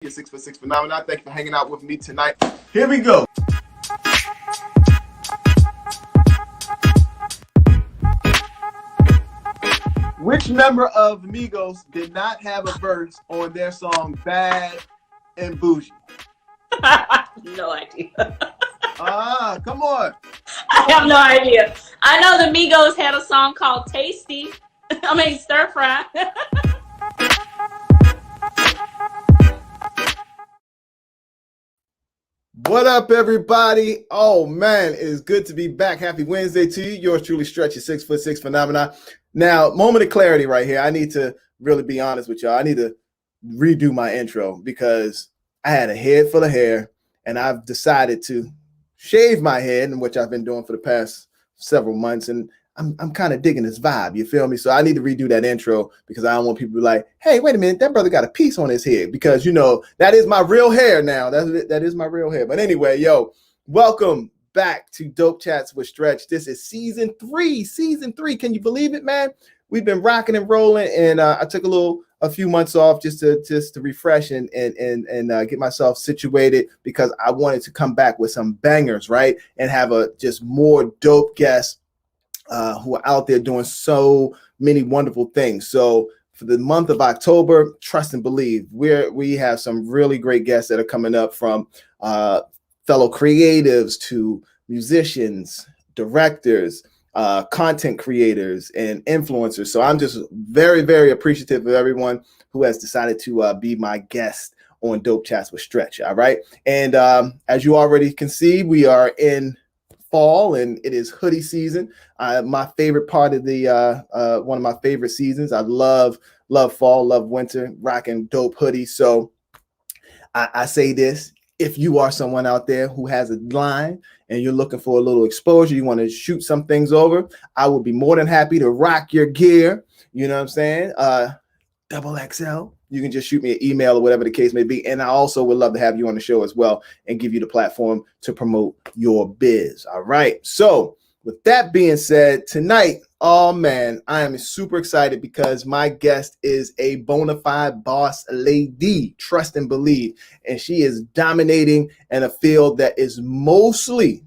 Your 6 for 6 phenomenon. Thank you for hanging out with me tonight. Here we go. Which member of Migos did not have a verse on their song Bad and Bougie? No idea. Come on. I have no idea. I know the Migos had a song called Tasty. Stir Fry. What up, everybody? Oh, man, it is good to be back. Happy Wednesday to you. Yours truly, Stretch, your 6 for 6 phenomenon. Now, moment of clarity right here. I need to really be honest with y'all. I need to redo my intro because I had a head full of hair, and I've decided to shave my head, which I've been doing for the past several months, and I'm kind of digging this vibe, you feel me? So I need to redo that intro because I don't want people to be like, hey, wait a minute, that brother got a piece on his head, because, you know, that is my real hair now. That is my real hair. But anyway, yo, welcome back to Dope Chats with Stretch. This is season three. Can you believe it, man? We've been rocking and rolling, and I took a few months off just to refresh and get myself situated, because I wanted to come back with some bangers, right? And have just more dope guests who are out there doing so many wonderful things. So for the month of October, trust and believe, we have some really great guests that are coming up, from fellow creatives to musicians, directors, content creators, and influencers. So I'm just very, very appreciative of everyone who has decided to be my guest on Dope Chats with Stretch. All right. And as you already can see, we are in fall, and it is hoodie season. My favorite part of the one of my favorite seasons. I love fall, love winter, rocking dope hoodies. So I say this: if you are someone out there who has a line and you're looking for a little exposure, you want to shoot some things over, I would be more than happy to rock your gear. You know what I'm saying? Double XL. You can just shoot me an email or whatever the case may be. And I also would love to have you on the show as well and give you the platform to promote your biz. All right. So with that being said, tonight, oh man, I am super excited because my guest is a bona fide boss lady, trust and believe. And she is dominating in a field that is mostly,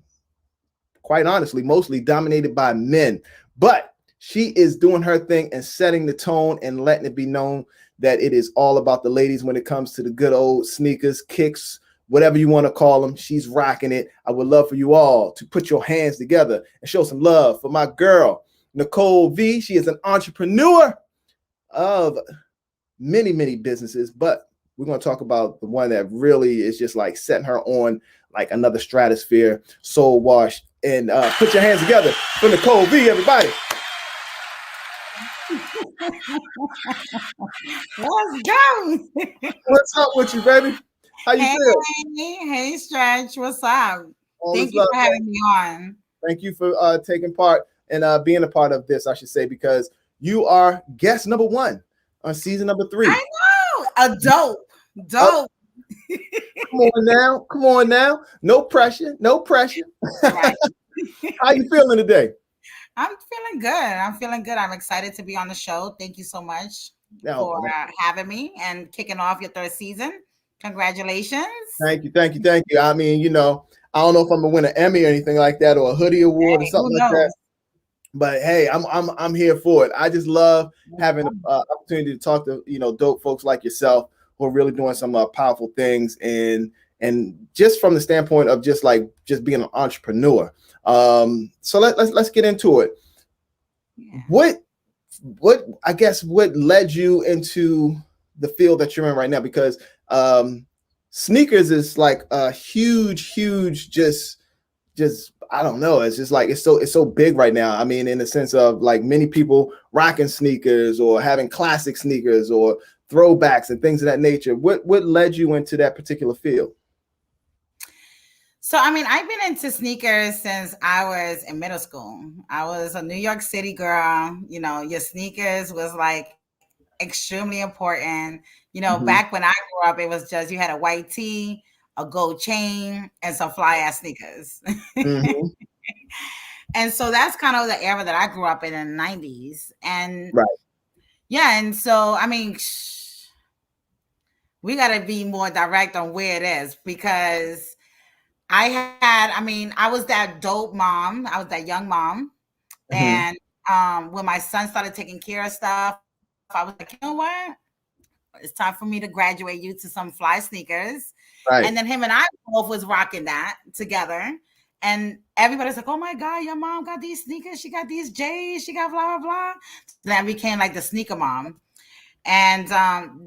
quite honestly, mostly dominated by men. But she is doing her thing and setting the tone and letting it be known that it is all about the ladies when it comes to the good old sneakers, kicks, whatever you want to call them. She's rocking it. I would love for you all to put your hands together and show some love for my girl, Nichole V. She is an entrepreneur of many, many businesses, but we're going to talk about the one that really is just like setting her on like another stratosphere, soul wash. And put your hands together for Nichole V, everybody. Let's go. What's up with you, baby? How you feel? Hey, Stretch. What's up? Thank you for having me on. Thank you for taking part and being a part of this, I should say, because you are guest number 1 on season number 3. I know. A dope. Come on now. No pressure. Right. How you feeling today? I'm feeling good. I'm excited to be on the show. Thank you so much for having me and kicking off your 3rd season. Congratulations. Thank you. I mean, you know, I don't know if I'm gonna win an Emmy or anything like that, or a hoodie award or something like that. But hey, I'm here for it. I just love having an opportunity to talk to, you know, dope folks like yourself who are really doing some powerful things, and just from the standpoint of just being an entrepreneur. So let's get into it. Yeah. What led you into the field that you're in right now? Because sneakers is like a huge just I don't know. It's just like it's so big right now. I mean, in the sense of like many people rocking sneakers or having classic sneakers or throwbacks and things of that nature. What led you into that particular field? So, I mean, I've been into sneakers since I was in middle school. I was a New York City girl. You know, your sneakers was like extremely important. You know, back when I grew up, it was just you had a white tee, a gold chain, and some fly ass sneakers. Mm-hmm. And so that's kind of the era that I grew up in the 90s. And yeah, and so I mean, we got to be more direct on where it is, because I was that dope mom. I was that young mom. Mm-hmm. And when my son started taking care of stuff, I was like, you know what? It's time for me to graduate you to some fly sneakers. And then Right. him and I both was rocking that together. And everybody's like, oh my God, your mom got these sneakers. She got these J's. She got blah, blah, blah. So then I became like the sneaker mom. And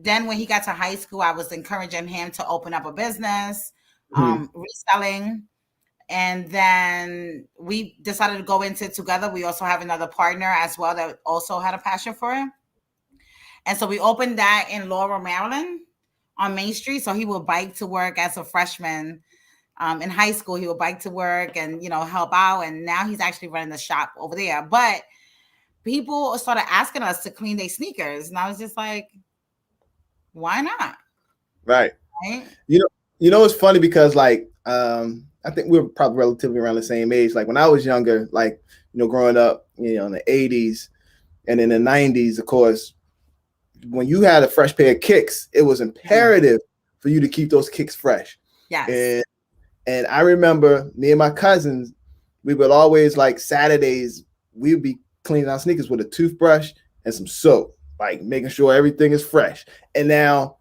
then when he got to high school, I was encouraging him to open up a business, Mm-hmm. reselling. And then we decided to go into it together. We also have another partner as well that also had a passion for it. And so we opened that in Laurel, Maryland on Main Street. So he would bike to work as a freshman in high school. He would bike to work and, help out. And now he's actually running the shop over there. But people started asking us to clean their sneakers. And I was just like, why not? Right. Right? It's funny because like I think we're probably relatively around the same age. Like when I was younger, like growing up, in the 80s and in the 90s, of course, when you had a fresh pair of kicks, it was imperative for you to keep those kicks fresh. Yes. And I remember me and my cousins, we would always, like Saturdays, we would be cleaning our sneakers with a toothbrush and some soap, like making sure everything is fresh. And now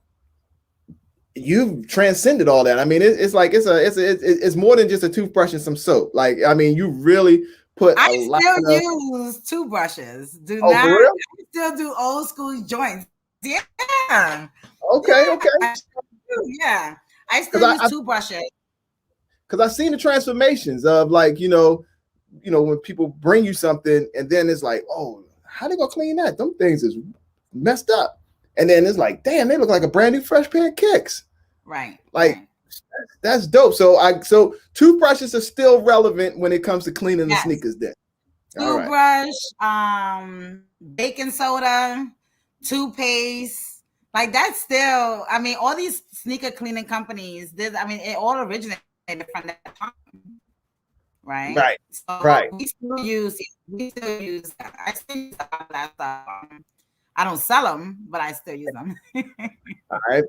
you've transcended all that. I mean, it's more than just a toothbrush and some soap. Like, I mean, you really put I a lot still of. use toothbrushes. Do Oh, not. for real? I still do old school joints. Yeah. Okay, Yeah. okay. Yeah. I still Because use toothbrushes. I've seen the transformations of like when people bring you something and then it's like, oh, how they gonna clean that? Them things is messed up, and then it's like, damn, they look like a brand new fresh pair of kicks. Right. Like Right. that's dope. So toothbrushes are still relevant when it comes to cleaning the Yes. sneakers. Then, all right, Toothbrush, baking soda, toothpaste. Like that's still, I mean, all these sneaker cleaning companies, it all originated from that time. Right. right, So right. we still use I still use that stuff. I don't sell them, but I still use them. All right,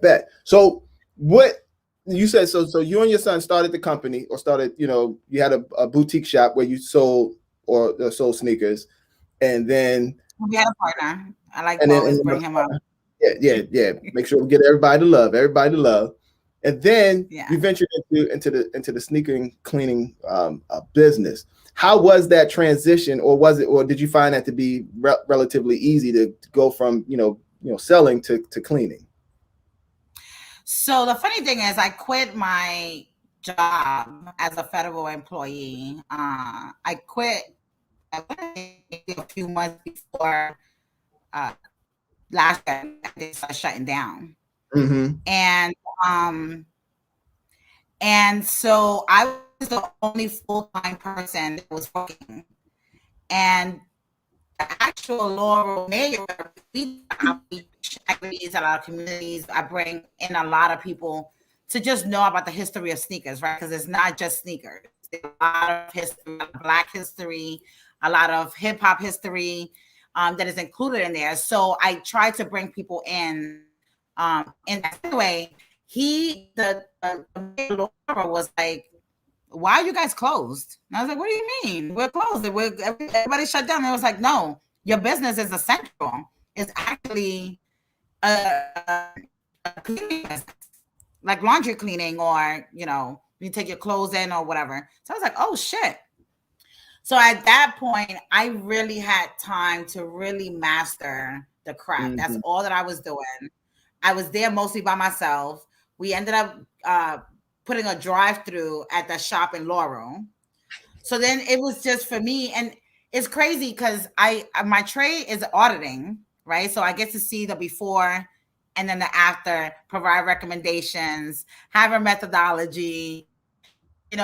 bet. So what you said? So you and your son started the company, or started, you had a boutique shop where you sold or sold sneakers, and then We had a partner. I like and to then always bring him up. yeah. Make sure we get everybody to love, and then Yeah. you ventured into the sneaker cleaning business. How was that transition, or did you find that to be relatively easy to go from selling to cleaning? So the funny thing is, I quit my job as a federal employee. I quit a few months before uh, last year they started shutting down, Mm-hmm. and so I was the only full-time person that was working, and the actual Laurel mayor, we outreach activities at our communities. I bring in a lot of people to just know about the history of sneakers, right? Because it's not just sneakers. There's a lot of history, Black history, a lot of hip hop history that is included in there. So I try to bring people in that way. The mayor was like, why are you guys closed? And I was like, what do you mean? We're closed. Everybody shut down. And I was like, no, your business is essential. It's actually a cleaning business, like laundry cleaning, or, you take your clothes in or whatever. So I was like, oh shit. So at that point, I really had time to really master the craft. Mm-hmm. That's all that I was doing. I was there mostly by myself. We ended up putting a drive-through at the shop in Laurel. So then it was just for me, and it's crazy because my trade is auditing, right? So I get to see the before and then the after, provide recommendations, have a methodology, and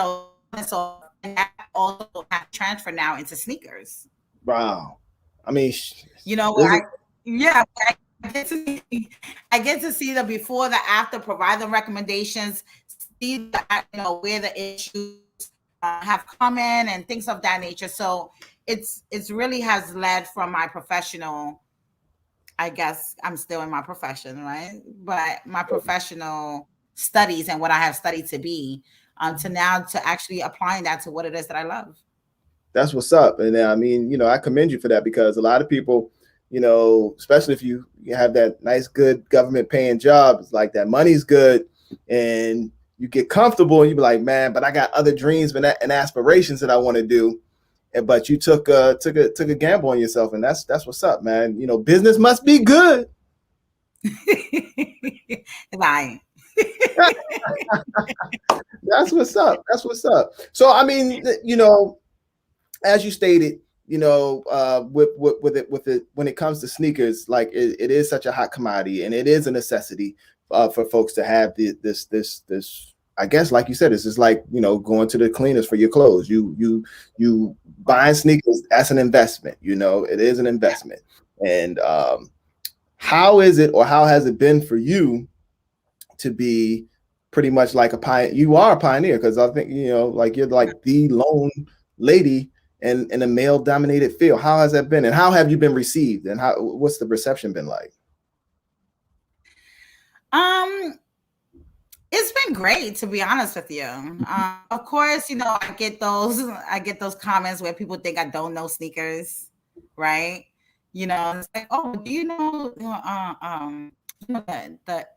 that also have transfer now into sneakers. Wow. I mean, yeah, I get to see the before, the after, provide them recommendations, see where the issues have come in and things of that nature. So it's really has led from my professional I guess I'm still in my profession, right? But my professional studies and what I have studied to be, to now to actually applying that to what it is that I love. That's what's up. And I mean, I commend you for that, because a lot of people, especially if you have that nice, good government paying job, it's like that money's good and you get comfortable and you be like, man, but I got other dreams and aspirations that I want to do. But you took a gamble on yourself, and that's what's up, man. Business must be good. Right. That's what's up. That's what's up. So, I mean, as you stated, with it when it comes to sneakers, like it is such a hot commodity, and it is a necessity for folks to have this. I guess, like you said, it's just like going to the cleaners for your clothes. You buying sneakers, that's an investment. It is an investment. And how is it, or how has it been for you to be pretty much like a pioneer? You are a pioneer, because I think like you're like the lone lady in a male dominated field. How has that been, and how have you been received, and what's the reception been like? It's been great, to be honest with you. Of course, I get those comments where people think I don't know sneakers, right? It's like, oh, do you know the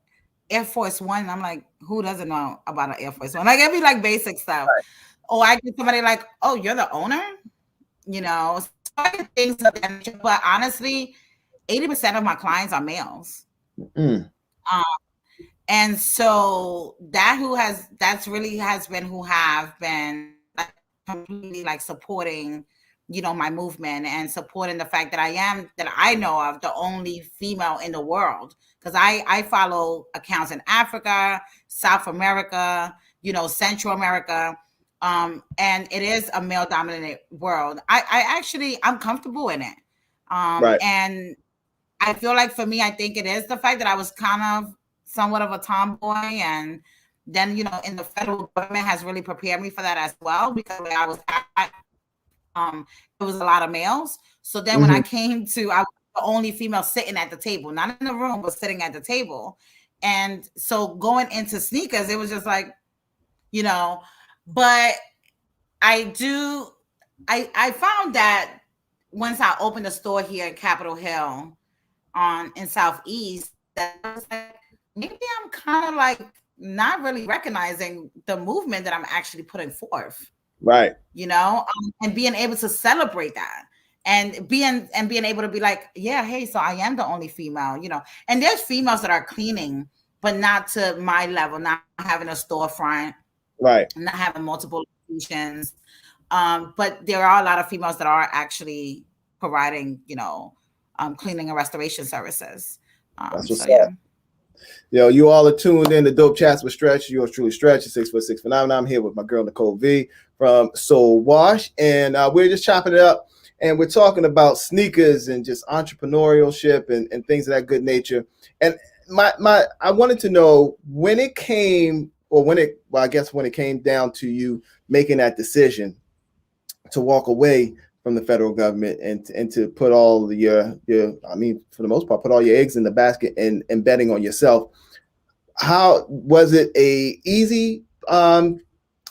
Air Force One? And I'm like, who doesn't know about an Air Force One? Like, it'd be like basic stuff. Right. Or I get somebody like, oh, you're the owner? Things of that nature. But honestly, 80% of my clients are males. And so that's really has been who have been like completely like supporting, my movement, and supporting the fact that I know of the only female in the world. Because I follow accounts in Africa, South America, Central America. And it is a male dominated world. I'm comfortable in it. Right. And I feel like for me, I think it is the fact that I was kind of somewhat of a tomboy, and then in the federal government has really prepared me for that as well, because where I was at, it was a lot of males. So then when I came to, I was the only female sitting at the table, not in the room, but sitting at the table. And so going into sneakers, it was just like, but I found that once I opened a store here in Capitol Hill in Southeast, that I was like, maybe I'm kind of like not really recognizing the movement that I'm actually putting forth. Right. And being able to celebrate that, and being able to be like, yeah, hey, so I am the only female, and there's females that are cleaning, but not to my level, not having a storefront, right, not having multiple locations. But there are a lot of females that are actually providing, cleaning and restoration services. That's what's up. You all are tuned in to Dope Chats with Stretch. Yours truly, Stretch, 6'6" phenomenon. I'm here with my girl Nichole V from Soul Wash, and we're just chopping it up, and we're talking about sneakers and just entrepreneurship and things of that good nature. And I wanted to know when it came down to you making that decision to walk away from the federal government and to put all your for the most part, put all your eggs in the basket and betting on yourself. How was it a easy,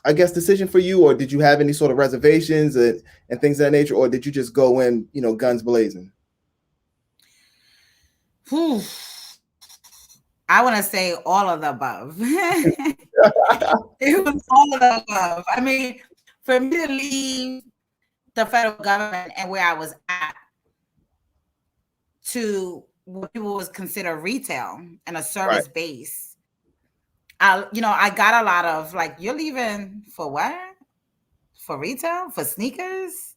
decision for you, or did you have any sort of reservations and things of that nature, or did you just go in, guns blazing? I want to say all of the above. It was all of the above. I mean, for me to leave the federal government and where I was at to what people would consider retail and a service base, I got a lot of like, you're leaving for what? For retail? For sneakers?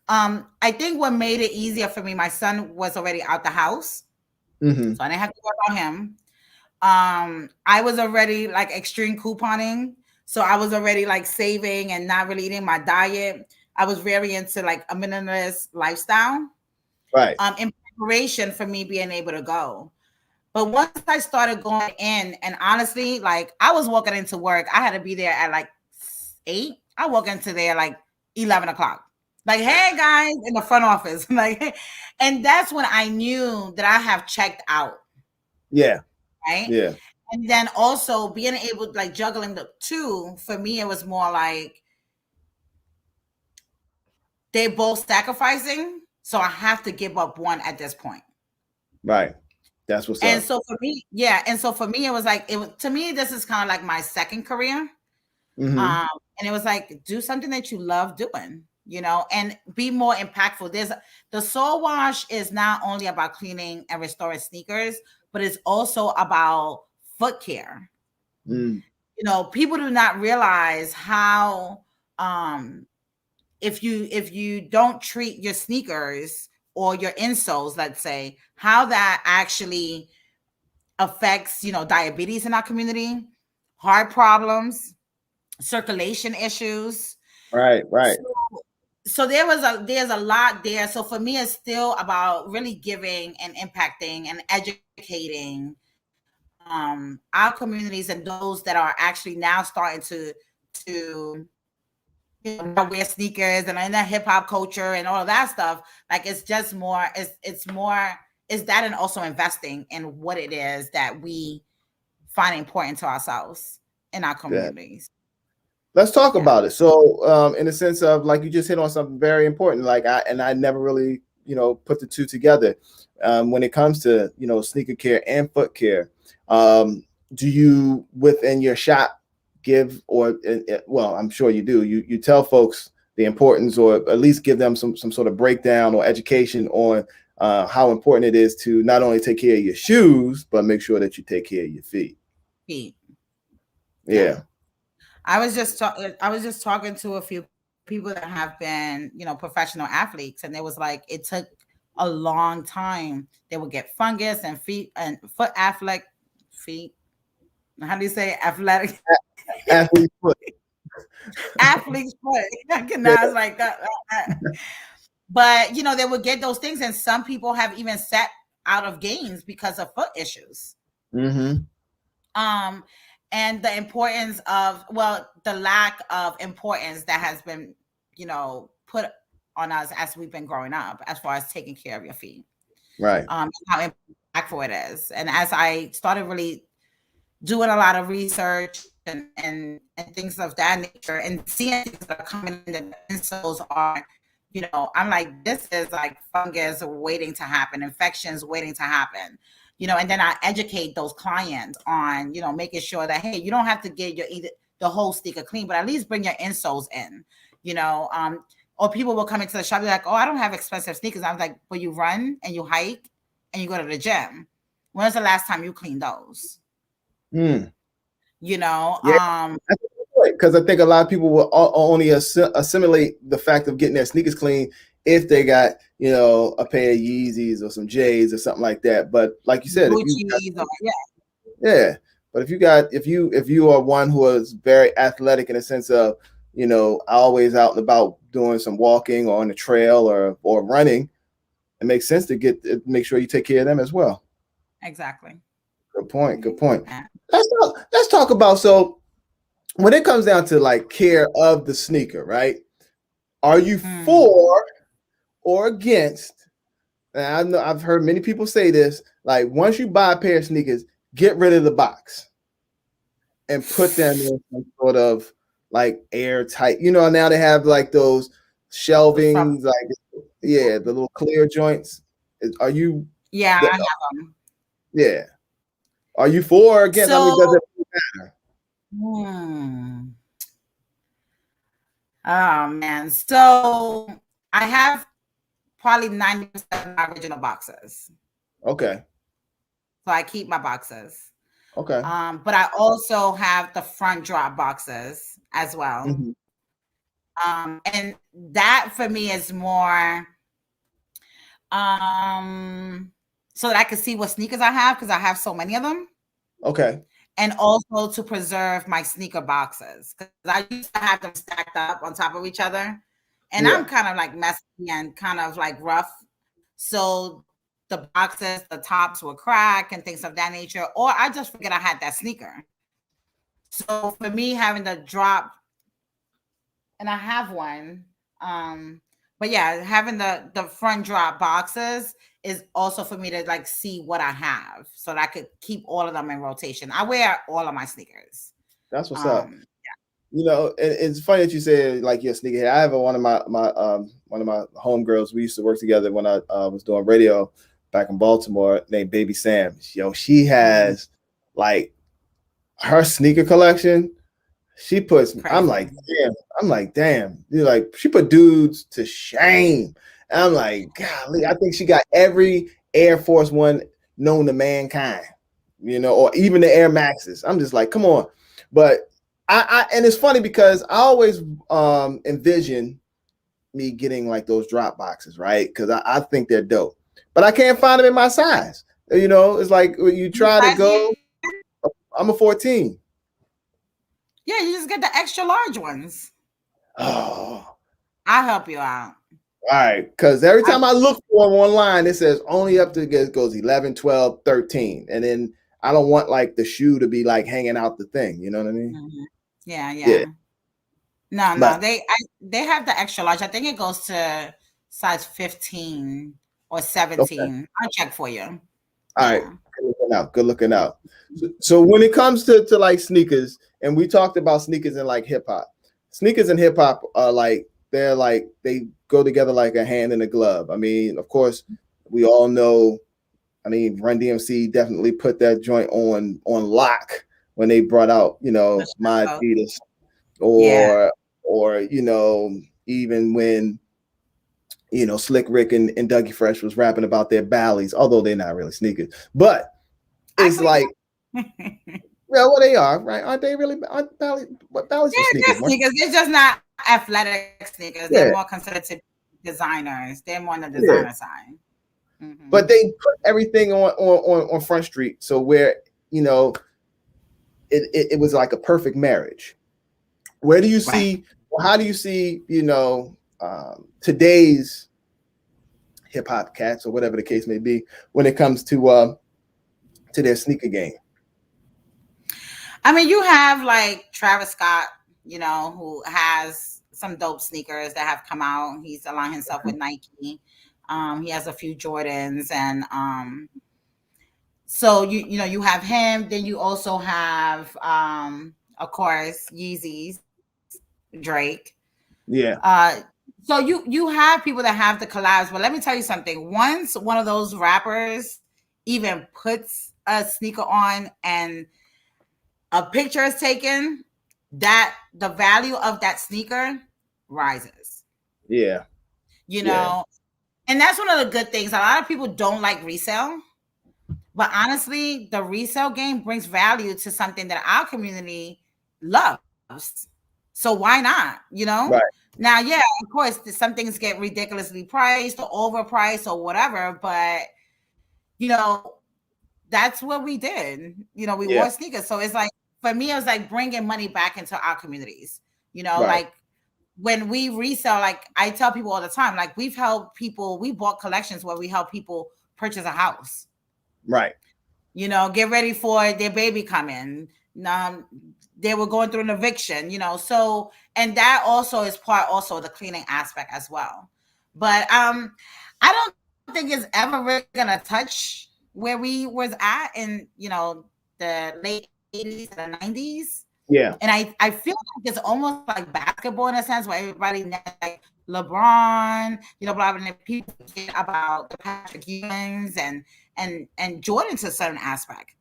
I think what made it easier for me, my son was already out the house. So I didn't have to worry about him. I was already like extreme couponing. So I was already like saving and not really eating my diet. I was very into like a minimalist lifestyle. Right. In preparation for me being able to go. But once I started going in, and honestly, like I was walking into work, I had to be there at like 8. I walk into there like 11 o'clock. Like, hey guys, in the front office. Like, and that's when I knew that I have checked out. Yeah. Right. Yeah. And then also being able, like, juggling the two, for me, it was more like they're both sacrificing. So I have to give up one at this point. Right. That's what's And up. so for me, yeah. And so for me, it was like, to me, this is kind of like my second career. Mm-hmm. And it was like, do something that you love doing, and be more impactful. The soul wash is not only about cleaning and restoring sneakers, but it's also about foot care. Mm. People do not realize how, if you don't treat your sneakers or your insoles, let's say, how that actually affects, diabetes in our community, heart problems, circulation issues. Right. Right. So there's a lot there. So for me, it's still about really giving and impacting and educating our communities, and those that are actually now starting to wear sneakers and in that hip hop culture and all of that stuff. Like, it's just more, it's more, is that, and also investing in what it is that we find important to ourselves in our Yeah. communities. Let's talk Yeah. about it. So, in the sense of, like, you just hit on something very important. Like, I never really, put the two together. When it comes to, sneaker care and foot care, do you, within your shop, give, or well, I'm sure you do. You tell folks the importance, or at least give them some sort of breakdown or education on how important it is to not only take care of your shoes, but make sure that you take care of your feet. Feet. Yeah. I was just talking to a few people that have been, professional athletes, and it was like, it took a long time. They would get fungus and feet and foot athletic feet. How do you say it? Athletic? Athlete foot. Athlete's foot. I Yeah. was like that. But they would get those things, and some people have even sat out of games because of foot issues. Mm-hmm. And the importance of, the lack of importance that has been, put on us as we've been growing up, as far as taking care of your feet. Right. How impactful it is. And as I started really doing a lot of research and things of that nature, and seeing things that are coming in, the insoles are, I'm like, this is like fungus waiting to happen, infections waiting to happen. And then I educate those clients on, making sure that, hey, you don't have to get the whole sneaker clean, but at least bring your insoles in, or people will come into the shop, be like, oh, I don't have expensive sneakers. I was like, well, you run and you hike and you go to the gym. When's the last time you cleaned those? Mm. Yeah. Because I think a lot of people will only assimilate the fact of getting their sneakers clean if they got, a pair of Yeezys or some J's or something like that. But like you said, but if you are one who is very athletic in a sense of, always out and about doing some walking or on the trail or running, it makes sense to make sure you take care of them as well. Exactly. Good point. Yeah. Let's talk about, so when it comes down to like care of the sneaker, right? Are you for or against? And I know I've heard many people say this, like, once you buy a pair of sneakers, get rid of the box and put them in some sort of like airtight. Now they have like those shelvings, like, the little clear joints. Are you? Yeah, I have them. Yeah. Are you for or against? So, does it matter? Oh man. So I have probably 90% of my original boxes. Okay. So I keep my boxes. Okay. But I also have the front drop boxes as well. Mm-hmm. And that for me is more so that I can see what sneakers I have, because I have so many of them. Okay. And also to preserve my sneaker boxes, because I used to have them stacked up on top of each other. And I'm kind of like messy and kind of like rough. So the boxes, the tops will crack and things of that nature. Or I just forget I had that sneaker. So for me, having the drop, and I have one, But yeah, having the front drop boxes is also for me to like see what I have so that I could keep all of them in rotation. I wear all of my sneakers. That's what's up. Um, You know, and it's funny that you said like you're a sneakerhead. I have one of my homegirls. We used to work together when I was doing radio back in Baltimore, named Baby Sam. Yo, she has like her sneaker collection. She puts. I'm crazy. like, damn. I'm like, damn. You're like, she put dudes to shame. And I'm like, golly. I think she got every Air Force One known to mankind. You know, or even the Air Maxes. I'm just like, come on. But I and it's funny because I always envision me getting like those drop boxes, right? Because I think they're dope, but I can't find them in my size. You know, it's like when you try to go. I'm a 14. Yeah, you just get the extra large ones. Oh, I'll help you out. all right. Because every time I look for them online, it says only up to it goes 11, 12, 13. And then I don't want like the shoe to be like hanging out the thing. You know what I mean? Mm-hmm. Yeah. Yeah. No, But they have the extra large. I think it goes to size 15 or okay. 17. I'll check for you. All right. Yeah. Good looking out. Good looking out. So when it comes to like sneakers, and we talked about sneakers and like hip hop, sneakers and hip hop are like they go together like a hand in a glove. I mean, of course, we all know. I mean, Run DMC definitely put that joint on lock when they brought out, you know, my Adidas, Yeah. or you know, even when you know Slick Rick and Dougie Fresh was rapping about their Bally's, although they're not really sneakers, but it's like. Yeah, well, they are, right? Aren't they really? Aren't Bally's are sneakers? They're sneakers. They're just not athletic sneakers. Yeah, They're more considered to designers. They're more on the yeah. designer side. Mm-hmm. But they put everything on Front Street, so where you know it was like a perfect marriage. Where do you see? How do you see? You know, today's hip hop cats or whatever the case may be when it comes to their sneaker game. I mean, you have like Travis Scott, you know, who has some dope sneakers that have come out. He's aligned himself with Nike. He has a few Jordans, and so you know you have him. Then you also have, of course, Yeezys, Drake. Yeah. So you have people that have the collabs, but let me tell you something. Once one of those rappers even puts a sneaker on and a picture is taken, that the value of that sneaker rises. Yeah. You know, and that's one of the good things. A lot of people don't like resale, but honestly, the resale game brings value to something that our community loves. So why not? You know? Right. Now, yeah, of course, some things get ridiculously priced or overpriced or whatever, but you know, that's what we did. You know, we wore sneakers. So it's like, for me, it was like bringing money back into our communities. You know, like when we resell, like I tell people all the time, like we've helped people, we bought collections where we help people purchase a house. Right. You know, get ready for their baby coming. They were going through an eviction, you know. So, and that also is part also of the cleaning aspect as well. But I don't think it's ever really gonna touch where we was at in, you know, the late 80s and the 90s. Yeah. And I feel like it's almost like basketball in a sense where everybody knows, like LeBron, you know, blah, blah, blah, people forget about the Patrick Ewings and Jordan to a certain aspect.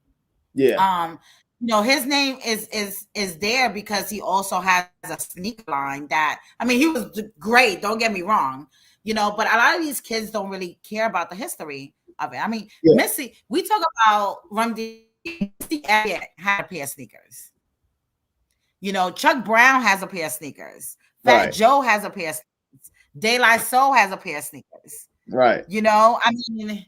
Yeah. You know, his name is there because he also has a sneaker line that, I mean, he was great, don't get me wrong, you know, but a lot of these kids don't really care about the history of it. I mean, Missy, we talk about Run DMC had a pair of sneakers. You know, Chuck Brown has a pair of sneakers. Fat Joe has a pair of sneakers. De La Soul has a pair of sneakers. Right. You know, I mean,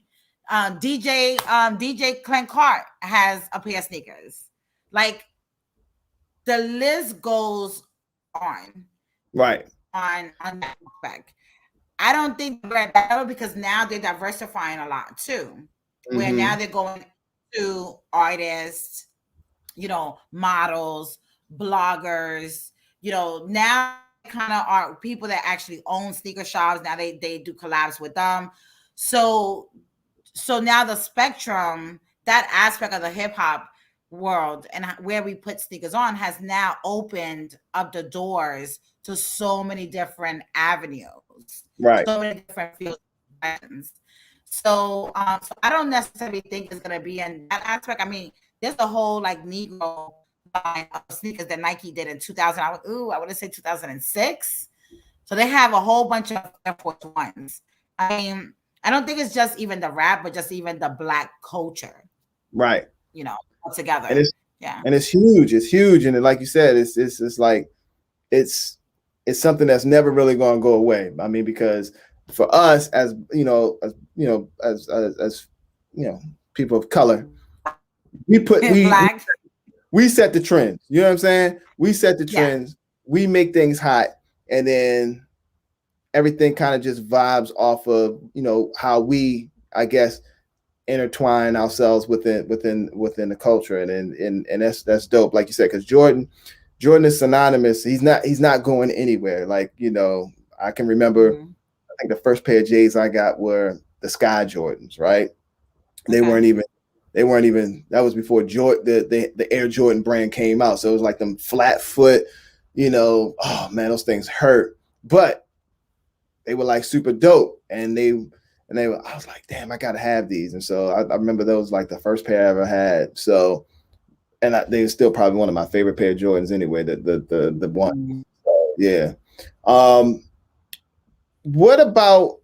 DJ Clint Clark has a pair of sneakers. Like the list goes on. Right. On that aspect. I don't think they're better because now they're diversifying a lot too. Where now they're going to artists, you know, models, bloggers, you know, now kind of are people that actually own sneaker shops. Now they do collabs with them. So now the spectrum, that aspect of the hip hop world and where we put sneakers on has now opened up the doors to so many different avenues, Right. so many different fields. So I don't necessarily think it's gonna be in that aspect. I mean, there's a whole like Negro line of sneakers that Nike did in 2000. I want to say 2006. So they have a whole bunch of Air Force Ones. I mean, I don't think it's just even the rap, but just even the Black culture, Right. All together. And it's Yeah. and it's huge. It's huge, and like you said, it's like it's something that's never really going to go away. I mean, because for us, as people of color, Black. we set the trends. You know what I'm saying? We set the trends. We make things hot, and then everything kind of just vibes off of how we, I guess, intertwine ourselves within the culture, and that's dope. Like you said, because Jordan is synonymous. He's not going anywhere. Like I can remember. I think the first pair of J's I got were the Sky Jordans. Right? They weren't even. That was before the Air Jordan brand came out. So it was like them flat foot. Oh man, those things hurt, but they were like super dope, and they were. I was like, damn, I gotta have these, and so I remember those like the first pair I ever had. So, and they're still probably one of my favorite pair of Jordans anyway. The one, so, yeah. What about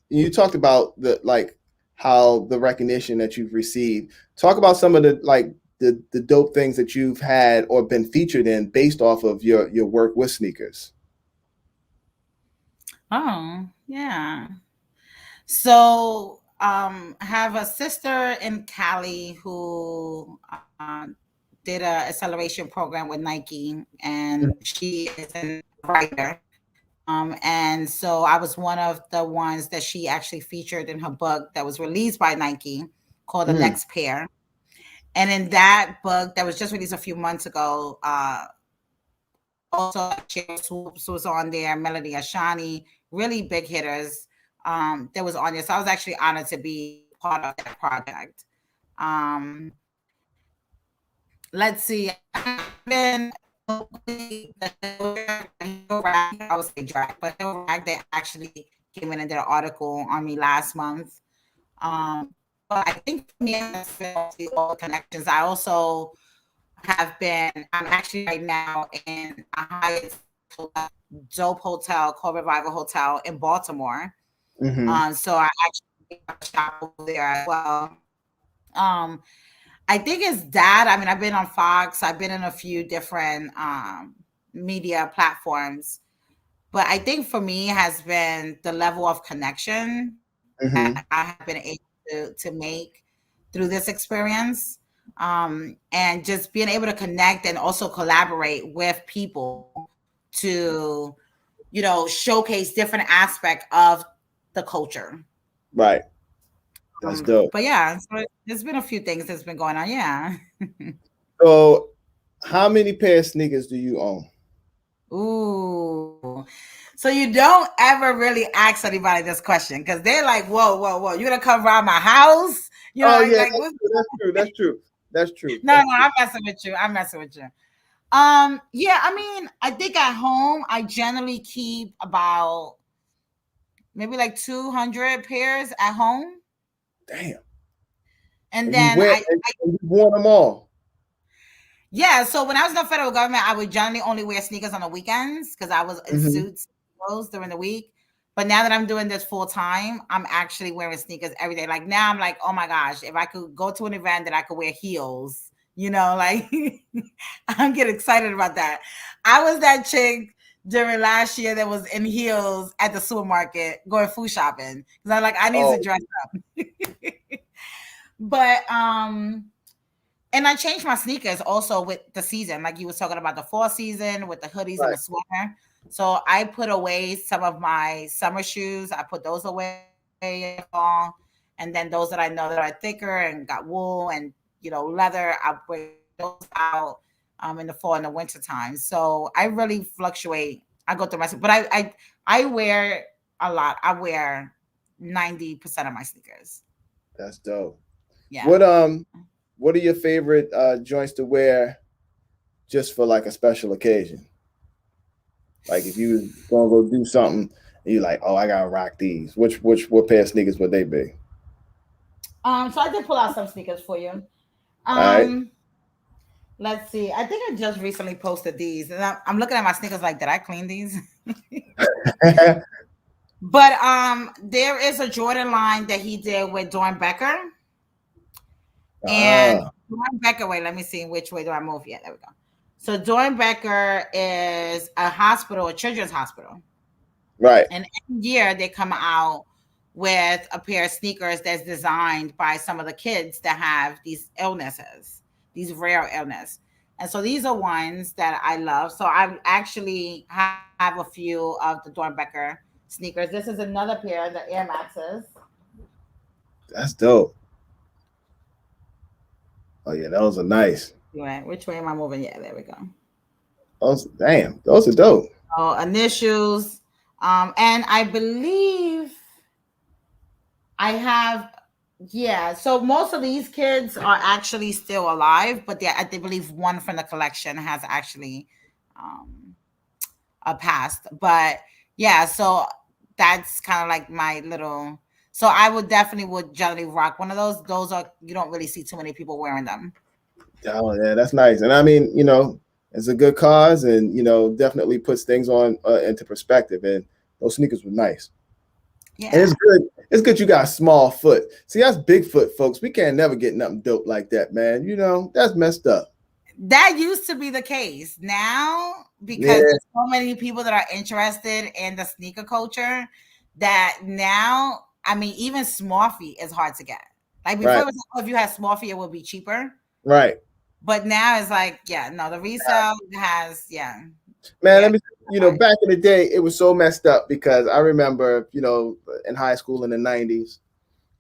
you talked about how the recognition that you've received. Talk about some of the dope things that you've had or been featured in based off of your work with sneakers. Oh, yeah. So I have a sister in Cali who did a acceleration program with Nike, and she is a writer. And so I was one of the ones that she actually featured in her book that was released by Nike called The Next Pair. And in that book that was just released a few months ago, also Swoops was on there, Melody Ashani, really big hitters that was on there. So I was actually honored to be part of that project. Let's see. I've been I would say drag, but they actually came in and did an article on me last month. But I think for me, all the connections. I also I'm actually right now in a Hyatt dope hotel called Revival Hotel in Baltimore. So I actually shop over there as well. I think it's that. I mean, I've been on Fox. I've been in a few different media platforms. But I think for me has been the level of connection that I have been able to make through this experience. And just being able to connect and also collaborate with people to, showcase different aspects of the culture. Right. That's dope. But yeah, so there's been a few things that's been going on. Yeah. So how many pair of sneakers do you own? Ooh. So you don't ever really ask anybody this question because they're like, whoa. You're going to come around my house? That's true. No, I'm messing with you. Yeah, I mean, I think at home, I generally keep about maybe like 200 pairs at home. Damn. And then you wore them all. Yeah, so when I was in the federal government, I would generally only wear sneakers on the weekends because I was in suits during the week. But now that I'm doing this full time, I'm actually wearing sneakers every day. Like now I'm like, oh my gosh, if I could go to an event that I could wear heels, like I'm getting excited about that. I was that chick during last year that was in heels at the supermarket going food shopping because I'm like, I need to dress up. But and I changed my sneakers also with the season, like you was talking about the fall season with the hoodies and the sweater. So I put away some of my summer shoes. I put those away in the fall, and then those that I know that are thicker and got wool and leather, I bring those out in the fall and the winter time. So I really fluctuate I go through my, but I wear a lot. I wear 90% of my sneakers. That's dope. Yeah. What are your favorite joints to wear just for like a special occasion? Like if you gonna go do something and you're like, oh, I gotta rock these. What pair of sneakers would they be? So I did pull out some sneakers for you. All right. Um, let's see. I think I just recently posted these, and I'm looking at my sneakers like, did I clean these? But there is a Jordan line that he did with Dawn Becker, and Ah, Dawn Becker. Wait, let me see which way do I move. Yeah, there we go. So Dawn Becker is a hospital, a children's hospital, right. and every year they come out with a pair of sneakers that's designed by some of the kids that have these illnesses, these rare illness. And so these are ones that I love. So I actually have a few of the Dornbecker sneakers. This is another pair, the Air Maxes. That's dope. Oh yeah, those are nice. Right. Which way am I moving? Yeah, there we go. Those are dope. Oh, initials. And I believe I have, yeah. So most of these kids are actually still alive, but I believe one from the collection has actually um, passed. But yeah, so that's kind of like my little. So I would definitely would generally rock one of those. Those are, you don't really see too many people wearing them. Oh yeah, that's nice. And I mean, it's a good cause, and definitely puts things on into perspective. And those sneakers were nice. And Yeah. it's good. It's good you got a small foot. See, that's Bigfoot, folks. We can't never get nothing dope like that, man. That's messed up. That used to be the case. Now, because Yeah, there's so many people that are interested in the sneaker culture, that now, I mean, even small feet is hard to get. Like before, right, it was like, oh, if you had small feet, it would be cheaper. right. But now it's like, yeah, no, the resale has, yeah, Man, yeah. let me, back in the day, it was so messed up because I remember, in high school in the 90s,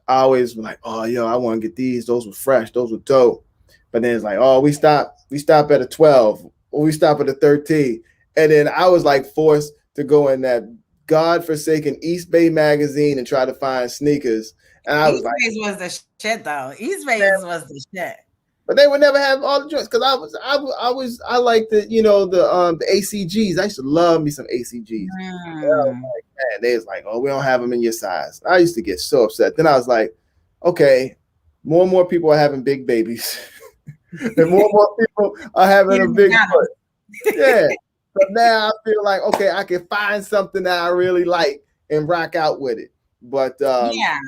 I always was like, oh, yo, I want to get these. Those were fresh. Those were dope. But then it's like, oh, we stop at a 12 or we stop at a 13. And then I was like forced to go in that godforsaken East Bay magazine and try to find sneakers. And I was East like, Base was the shit, though. East Base was the shit. but they would never have all the joints because I like the ACGs. I used to love me some ACGs. Mm. Man, they was like, oh, we don't have them in your size. I used to get so upset. Then I was like, okay, more and more people are having big babies, and more people are having a big foot. Yeah. So now I feel like, okay, I can find something that I really like and rock out with it. But Yeah. yeah,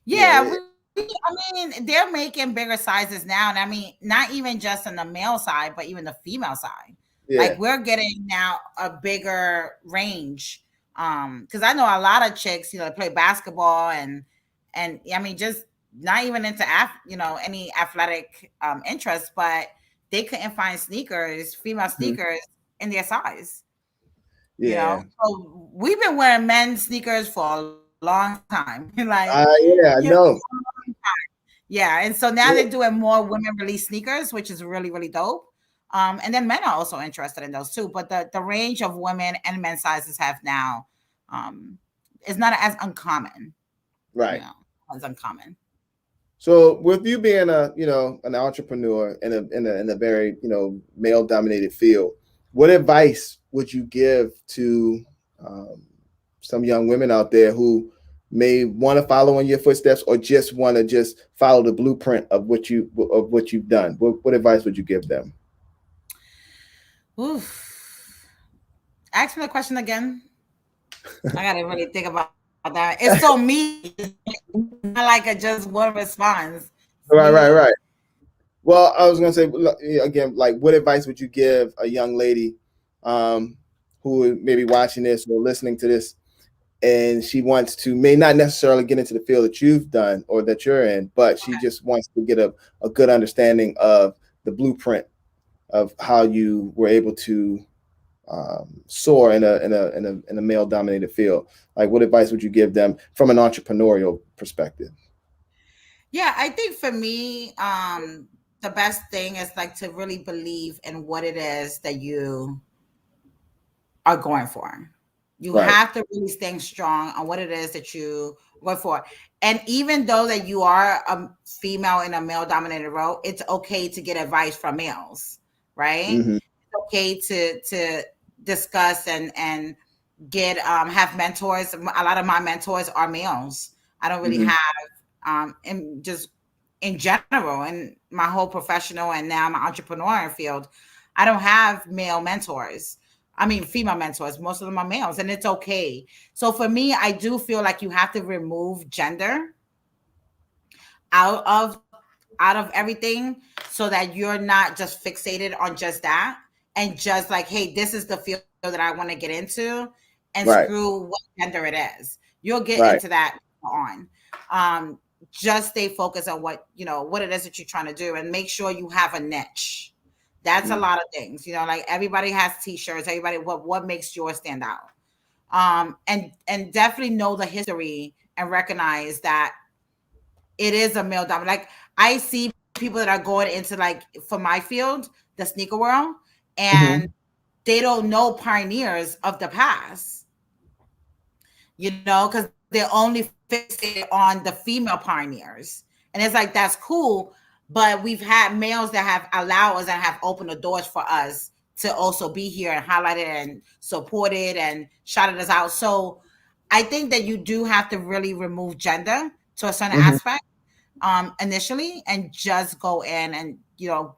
Yeah, I mean, they're making bigger sizes now, and I mean, not even just on the male side, but even the female side. yeah, Like we're getting now a bigger range. Because I know a lot of chicks, play basketball and I mean, just not even into any athletic interest, but they couldn't find sneakers, female mhm, sneakers in their size. yeah. So we've been wearing men's sneakers for a long time. Like, Yeah, I know. yeah, and so now Yeah. they're doing more women release sneakers, which is really, really dope. And then men are also interested in those too. But the range of women and men's sizes have now um is not as uncommon, you Right. know, as uncommon. So with you being an entrepreneur in a very male dominated field, what advice would you give to um, some young women out there who may want to follow in your footsteps or just want to just follow the blueprint of what you've done? What advice would you give them? Oof. Ask me the question again. I gotta really think about that. It's so me, not like a just one response. It's Right, right, me. right. Well, I was gonna say again, like, what advice would you give a young lady um, who may be watching this or listening to this, and she wants to may not necessarily get into the field that you've done or that you're in, but she just wants to get a good understanding of the blueprint of how you were able to soar in a male dominated field. Like, what advice would you give them from an entrepreneurial perspective? Yeah, I think for me, the best thing is like to really believe in what it is that you are going for. You Right. have to really stand strong on what it is that you go for. And even though that you are a female in a male dominated role, it's okay to get advice from males, right? Mm-hmm. It's okay to discuss and get have mentors. A lot of my mentors are males. I don't really Mm-hmm. have in just in general in my whole professional and now my entrepreneur field, I don't have male mentors. I mean, female mentors. Most of them are males, and it's okay. So for me, I do feel like you have to remove gender out of out of everything so that you're not just fixated on just that and just like, hey, this is the field that I want to get into, and Right. screw what gender it is. You'll get into Right. that on. Um, just stay focused on what what it is that you're trying to do, and make sure you have a niche. That's a Mm-hmm. lot of things, like everybody has t-shirts, everybody, what makes yours stand out. And definitely know the history and recognize that it is a male dominant. Like I see people that are going into like for my field, the sneaker world, and Mm-hmm. they don't know pioneers of the past, because they're only fixated on the female pioneers. And it's like that's cool, but we've had males that have allowed us and have opened the doors for us to also be here and highlight it and support it and shouted us out. So I think that you do have to really remove gender to a certain Mm-hmm. aspect initially, and just go in and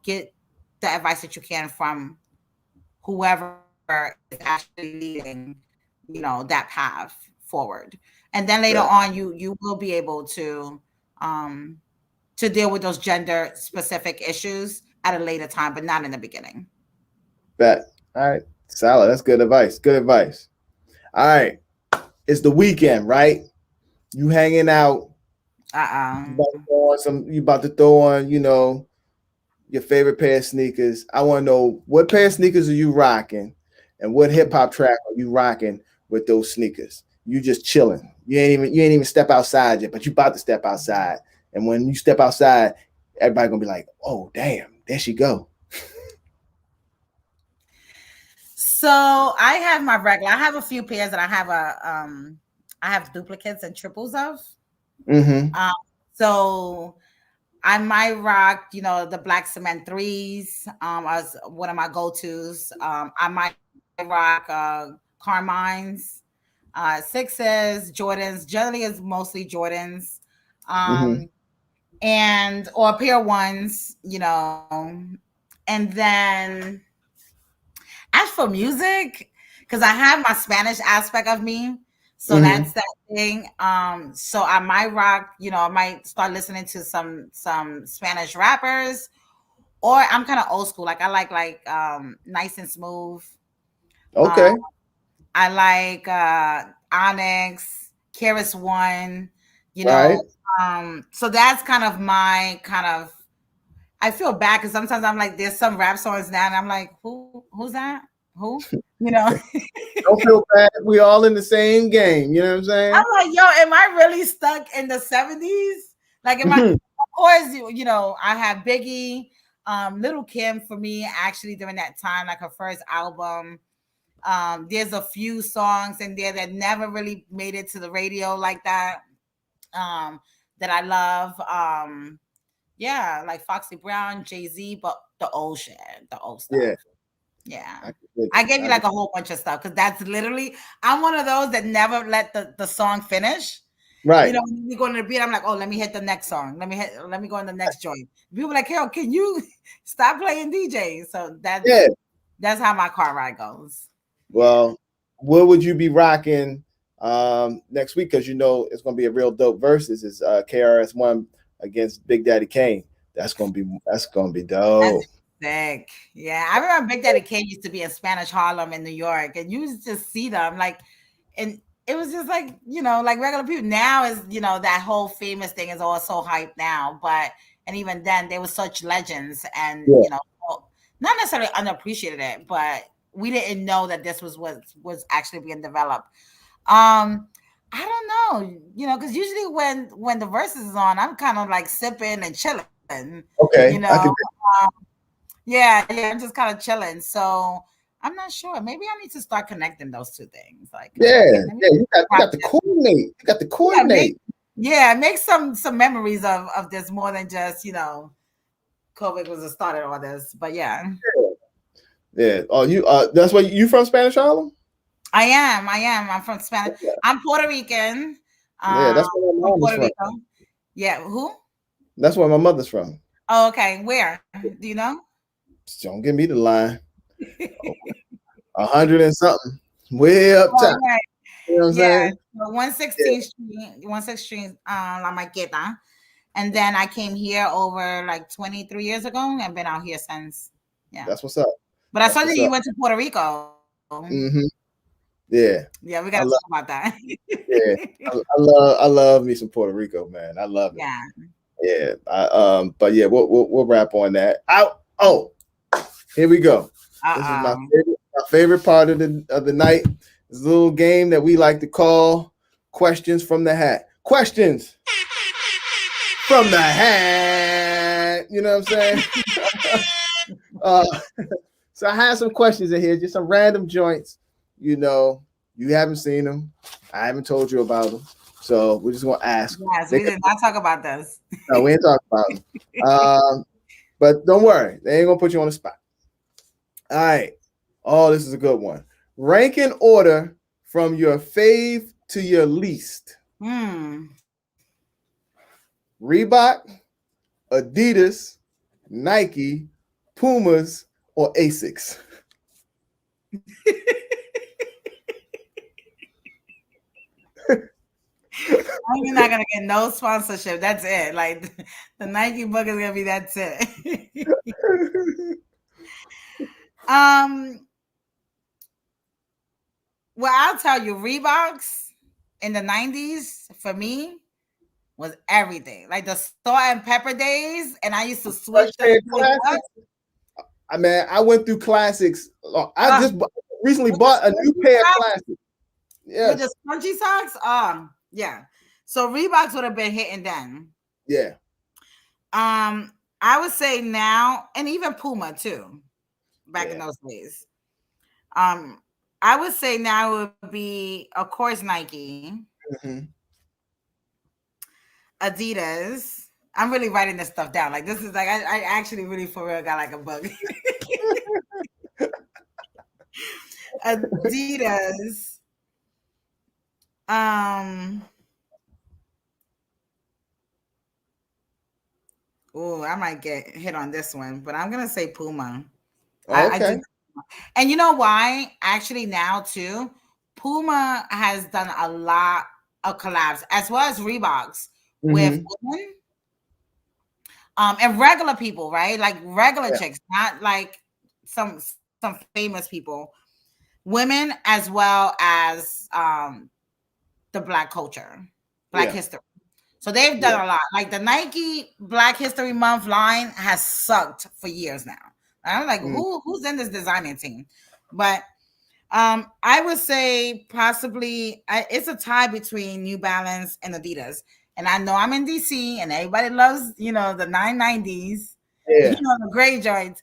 get the advice that you can from whoever is actually leading that path forward. And then later Right. on you will be able um to deal with those gender specific issues at a later time, but not in the beginning. Bet. All right. Solid. That's good advice. Good advice. All right. It's the weekend, right? You hanging out. You about to Uh-uh. throw on you about to throw on, your favorite pair of sneakers. I want to know what pair of sneakers are you rocking, and what hip hop track are you rocking with those sneakers? You just chilling. You ain't even step outside yet, but you about to step outside. And when you step outside, everybody gonna be like, "Oh, damn, there she go." So I have my regular. I have a few pairs that I have duplicates and triples of. Mm-hmm. Um, so I might rock, the black cement threes as one of my go-tos. I might rock Carmine's, sixes, Jordans. Generally, it's mostly Jordans, Mm-hmm. um, and or a pair of ones, and then as for music, because I have my Spanish aspect of me, so Mm-hmm. that's that thing. So I might rock, I might start listening to some Spanish rappers, or I'm kind of old school. Like I like Nice and Smooth. Um, Okay. I like Onyx, Keras One, you Right. know. So that's kind of my kind of. I feel bad because sometimes I'm like, there's some rap songs now, and I'm like, who's that? Who? You know. Don't feel bad. We all in the same game. You know what I'm I'm saying? like, yo, am I really stuck in the 70s? Like, am I, Mm-hmm. of course, I have Biggie, Little Kim for me, actually during that time, like her first album. There's a few songs in there that never really made it to the radio like that, um, that I love. Yeah, like Foxy Brown, Jay-Z, but the old shit, the old Yeah. stuff. Yeah. I can dig I it. gave you like a whole bunch of stuff because that's literally, I'm one of those that never let the song finish. Right. When we go to the beat, I'm like, oh, let me hit the next song. Let me go in the next joint. People are like, Carol, can you stop playing DJ? So Yeah. that's how my car ride goes. Well, what would you be rocking next week? Because it's gonna be a real dope versus is KRS-One against Big Daddy Kane. That's gonna be dope. That's sick. Yeah. I remember Big Daddy Kane used to be in Spanish Harlem in New York, and you used to see them like, and it was just like, like regular people. Now is, that whole famous thing is all so hyped now. And even then, they were such legends, and, Yeah. not necessarily unappreciated it, but we didn't know that this was actually being developed. Um, I don't know, because usually when the verses is on, I'm kind of like sipping and chilling, you Okay. know. I could. Yeah, I'm just kind of chilling. So I'm not sure. Maybe I need to start connecting those two things. Like, Yeah, okay, let me yeah. You got to coordinate. You got to coordinate. make some memories of this more than just COVID was the start of all this. But yeah. Yeah. Oh, you that's why you from Spanish Harlem? I am. I'm from Spanish. I'm Puerto Rican. Yeah, that's where my From mom is Puerto from. Rico. Yeah. Who? That's where my mother's from. Oh, okay. Where? Do you know? Don't give me the line. 100 and something. Way up Oh, top. right. You know what I'm Yeah. saying? So 116th Street, 116th Street, La Maqueta. And then I came here over like 23 years ago and been out here since. Yeah. That's what's up. But I That's saw that what's you up. went to Puerto Rico. Mm-hmm. Yeah. Yeah, we I gotta love. talk about that. Yeah. I love me some Puerto Rico, man. I love it. Yeah. Yeah. But yeah, we'll wrap on that. Here we go. This is my favorite part of the night. This little game that we like to call questions from the hat. Questions from the hat. You know what I'm saying? So I have some questions in here, just some random joints. You haven't seen them. I haven't told you about them. So we're just gonna ask. Yes, we did not talk about this. No, we ain't talking about them. But don't worry, they ain't gonna put you on the spot. All right. Oh, this is a good one. Rank in order from your fave to your least. Reebok, Adidas, Nike, Pumas, or Asics. I'm not gonna get no sponsorship. That's it. Like the Nike book is gonna be that's it. Well, I'll tell you, Reeboks in the 90s for me was everything. Like the salt and pepper days, and I used to switch them. I mean, I went through classics. I just recently bought a new pair of classics. Yeah. With the scrunchy socks? Yeah. So Reeboks would have been hitting then. Yeah. I would say now, and even Puma too, back in those days. I would say now it would be, of course, Nike, Adidas. I'm really writing this stuff down. Like this is like I actually really for real got like a book. Adidas. Oh, I might get hit on this one, but I'm gonna say Puma. Okay. And you know why? Actually, now too, Puma has done a lot of collabs as well as Reeboks with women, and regular people, right? Like regular chicks, not like some famous people, women as well as the Black culture, Black history. So they've done a lot. Like the Nike Black History Month line has sucked for years now. I'm like, who's in this designing team? But I would say possibly it's a tie between New Balance and Adidas. And I know I'm in DC and everybody loves, the 990s, the gray joints.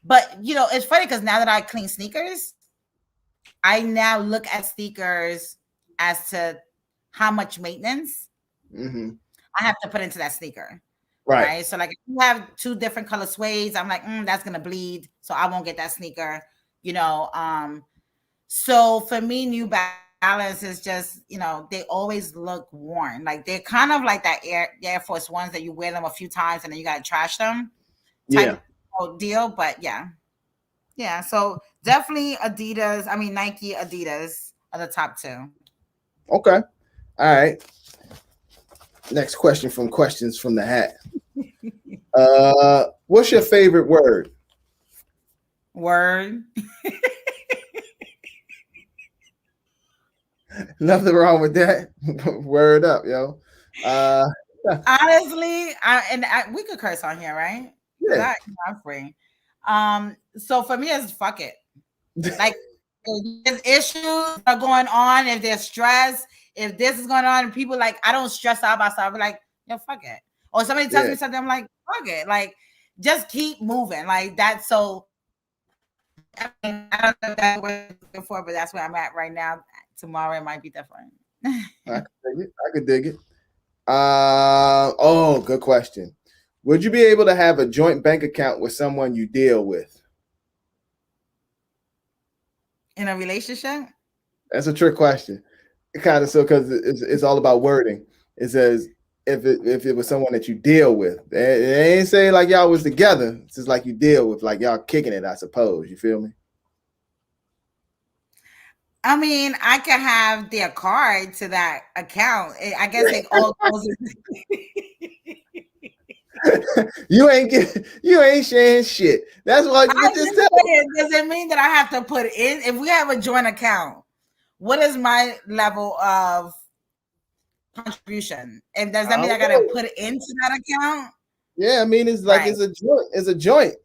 But, it's funny because now that I clean sneakers, I now look at sneakers as to how much maintenance I have to put into that sneaker. Right. So like if you have two different color suedes, I'm like, that's gonna bleed, so I won't get that sneaker. So for me, New Balance is just, they always look worn. Like they're kind of like that Air Force Ones that you wear them a few times and then you gotta trash them. Type deal. But yeah. So definitely Nike, Adidas are the top two. Okay. All right. Next question from Questions from the Hat. What's your favorite word? Word. Nothing wrong with that. Word up, yo. Honestly, we could curse on here, right? Yeah. I'm free. So for me, it's fuck it. Like if there's issues are going on, if there's stress, if this is going on, and people like, I don't stress out myself. I'm like, fuck it. Or somebody tells me something, I'm like, fuck it. Like, just keep moving. Like that's so I mean, I don't know if that's what I'm looking for, but that's where I'm at right now. Tomorrow it might be different. I could dig it. I could dig it. Oh, good question. Would you be able to have a joint bank account with someone you deal with? In a relationship? That's a trick question. It kind of so because it's all about wording. It says if it was someone that you deal with, it ain't saying like y'all was together. It's just like you deal with, like y'all kicking it. I suppose you feel me. I mean, I can have their card to that account. I guess it all goes. You ain't sharing shit. That's why you I'm just just tell. saying, does it mean that I have to put in? If we have a joint account, what is my level of contribution? And does that I mean I don't got to know. put it into that account? Yeah, I mean it's like Right. it's a joint. It's a joint.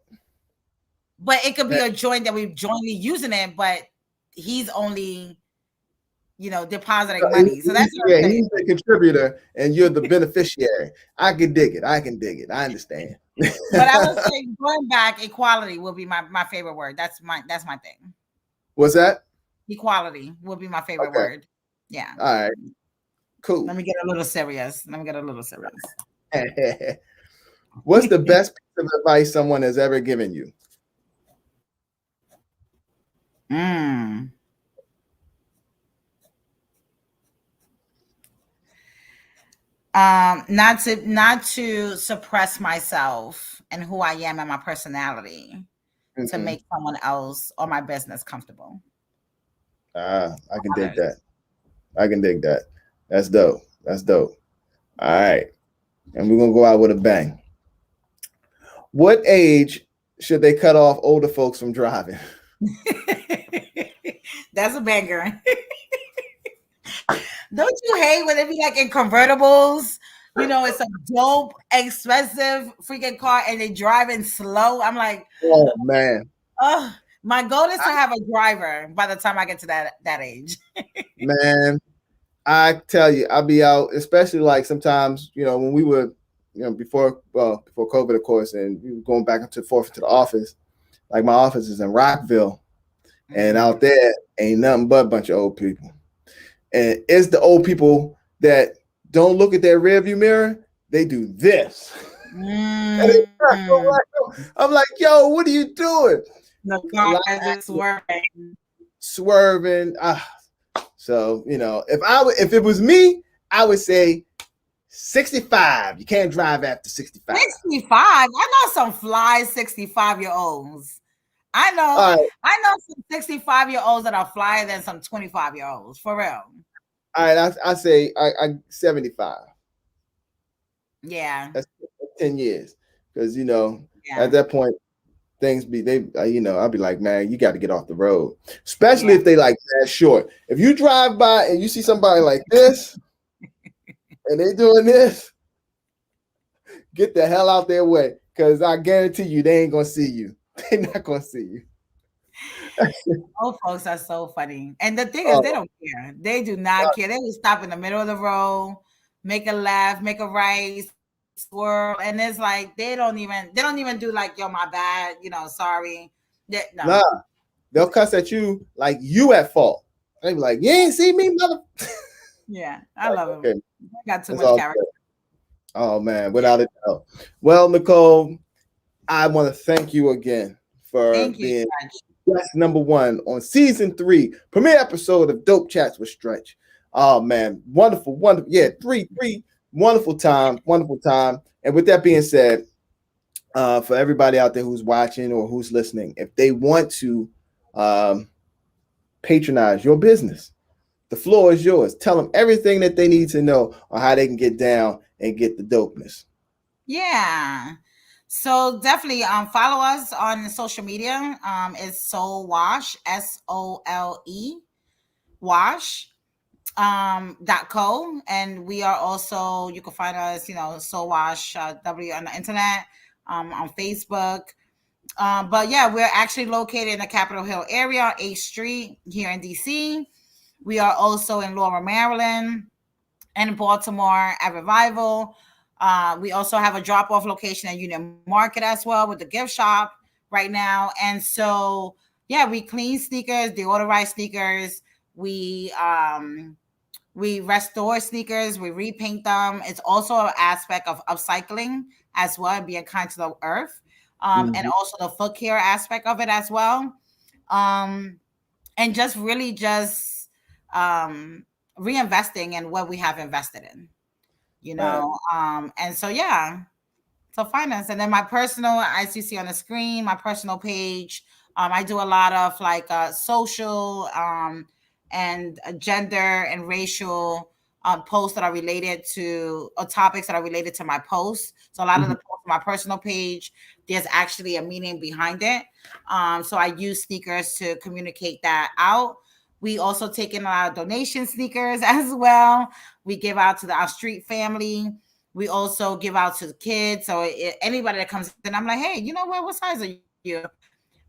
But it could be a joint that we're jointly using it, but he's only, depositing money. So that's what I'm Yeah, saying. he's the contributor and you're the beneficiary. I can dig it. I can dig it. I understand. But I would say going back, equality will be my favorite word. That's my thing. What's that? Equality will be my favorite Okay. word. Yeah. All right. Cool. Let me get a little serious. Let me get a little serious. What's the best piece of advice someone has ever given you? Mm. Not to suppress myself and who I am and my personality to Mm-hmm. make someone else or my business comfortable. I can dig that. I can dig that. That's dope. That's dope. All right. And we're going to go out with a bang. What age should they cut off older folks from driving? That's a banger. Don't you hate when they be like in convertibles? It's a dope, expensive freaking car and they driving slow. I'm like, Oh, man. oh, my goal is to have a driver by the time I get to that age. Man, I tell you, I'll be out, especially like sometimes, when we were, before COVID, of course, and we were going back and forth to the office. Like my office is in Rockville, and out there ain't nothing but a bunch of old people. And it's the old people that don't look at their rearview mirror, they do this. And I'm like, yo, what are you doing? The car is swerving. So, if it was me, I would say 65. You can't drive after 65. 65. I know some fly 65-year-olds. I know some 65-year-olds that are flyer than some 25-year-olds, for real. All right, I say I 75. Yeah. That's 10 years. Because, at that point, things I'll be like, man, you got to get off the road. Especially if they like that short. If you drive by and you see somebody like this and they doing this, get the hell out their way. Because I guarantee you, they ain't going to see you. They're not going to see you. Old folks are so funny. And the thing is, they don't care. They do not care. They will stop in the middle of the road, make a left, make a right, swirl. And it's like, they don't even do like, yo, my bad, sorry. No. Nah, they'll cuss at you like you at fault. They be like, you ain't see me, mother. Yeah, I love it. Okay. Got too much character. Oh, man, without a doubt. Well, Nichole, I want to thank you again for being guest number 1 on season 3, premiere episode of Dope Chats with Stretch. Oh, man, wonderful. Yeah, three, wonderful time. And with that being said, for everybody out there who's watching or who's listening, if they want to patronize your business, the floor is yours. Tell them everything that they need to know on how they can get down and get the dopeness. Yeah. So definitely follow us on social media. It's Soul Wash, SOLE Wash .co. And we are also, you can find us, Soul Wash W on the internet, on Facebook. But yeah, we're actually located in the Capitol Hill area on 8th Street here in DC. We are also in Laurel, Maryland, and Baltimore at Revival. We also have a drop-off location at Union Market as well with the gift shop right now. And so yeah, we clean sneakers, deodorize sneakers. We restore sneakers, we repaint them. It's also an aspect of upcycling as well, and being kind to the earth. And also the foot care aspect of it as well. Um, and just really just reinvesting in what we have invested in, you know. And so yeah, so finance. And then my personal, as you see on the screen, my personal page, I do a lot of like social and gender and racial posts that are related to, or topics that are related to my posts. So a lot of the posts on my personal page, there's actually a meaning behind it. So I use sneakers to communicate that out. We also take in a lot of donation sneakers as well. We give out to our street family. We also give out to the kids. So anybody that comes in, I'm like, hey, you know what size are you?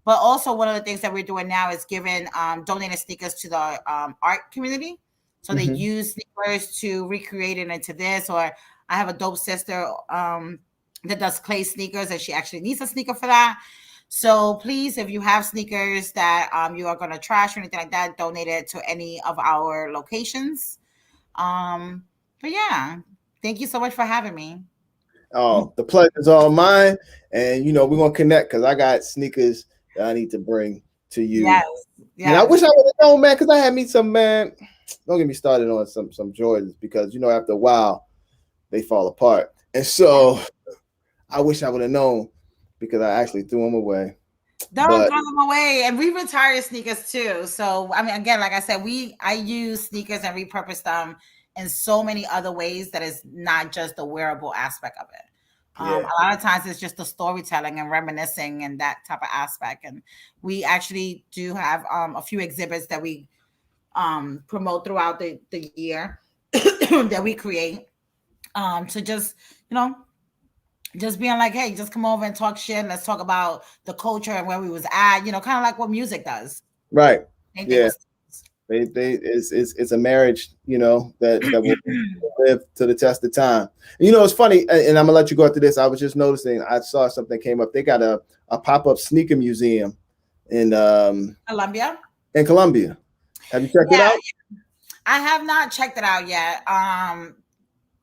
But also one of the things that we're doing now is giving donated sneakers to the art community. So they use sneakers to recreate it into this. Or I have a dope sister that does clay sneakers, and she actually needs a sneaker for that. So please, if you have sneakers that you are going to trash or anything like that, donate it to any of our locations. But yeah, thank you so much for having me. Oh, the pleasure is all mine. And, we're going to connect because I got sneakers that I need to bring to you. Yes. And I wish I would have known, man, because I had me some, man. Don't get me started on some Jordans because, after a while, they fall apart. And so I wish I would have known because I actually threw them away. Don't throw them away. And we retire sneakers too. So, I mean, again, like I said, I use sneakers and repurpose them in so many other ways that is not just the wearable aspect of it. A lot of times it's just the storytelling and reminiscing and that type of aspect. And we actually do have a few exhibits that we promote throughout the year that we create to just, just being like, hey, just come over and talk shit. Let's talk about the culture and where we was at, kind of like what music does. Right. Yeah. It's a marriage, that will live to the test of time. And, it's funny, and I'm gonna let you go after this. I was just noticing, I saw something came up. They got a pop-up sneaker museum in Colombia. In Colombia. Have you checked it out? I have not checked it out yet.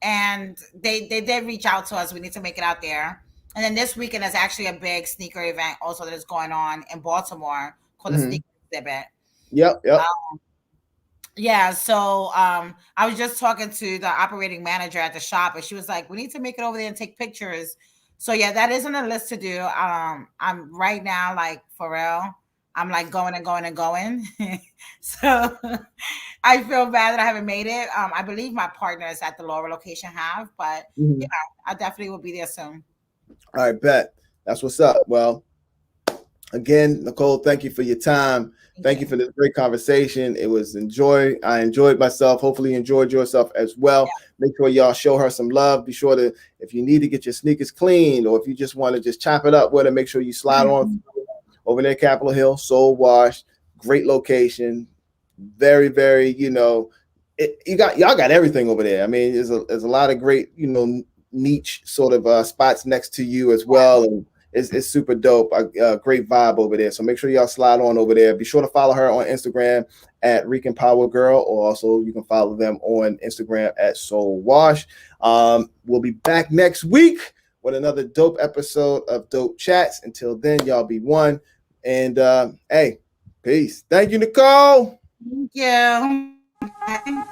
And they did reach out to us. We need to make it out there. And then this weekend is actually a big sneaker event also that is going on in Baltimore called the Sneaker Exhibit. Yep. Yeah, so I was just talking to the operating manager at the shop, and she was like, we need to make it over there and take pictures. So yeah, that is on the list to do. I'm right now, like, for real, I'm like going and going and going. So I feel bad that I haven't made it. I believe my partners at the Laura location have, but I definitely will be there soon. All right, bet. That's what's up. Well, again, Nichole, thank you for your time. Thank you for this great conversation. It was I enjoyed myself. Hopefully you enjoyed yourself as well. Yeah. Make sure y'all show her some love. Be sure to, if you need to get your sneakers cleaned, or if you just want to just chop it up with her, make sure you slide on over there, Capitol Hill, Soul Wash. Great location. Very, very, y'all got everything over there. I mean, there's a lot of great, niche sort of spots next to you as well. And it's super dope. Great vibe over there. So make sure y'all slide on over there. Be sure to follow her on Instagram at Rican Power Girl, or also you can follow them on Instagram at Soul Wash. We'll be back next week with another dope episode of Dope Chats. Until then, y'all be one. And hey, peace. Thank you, Nichole. Thank you.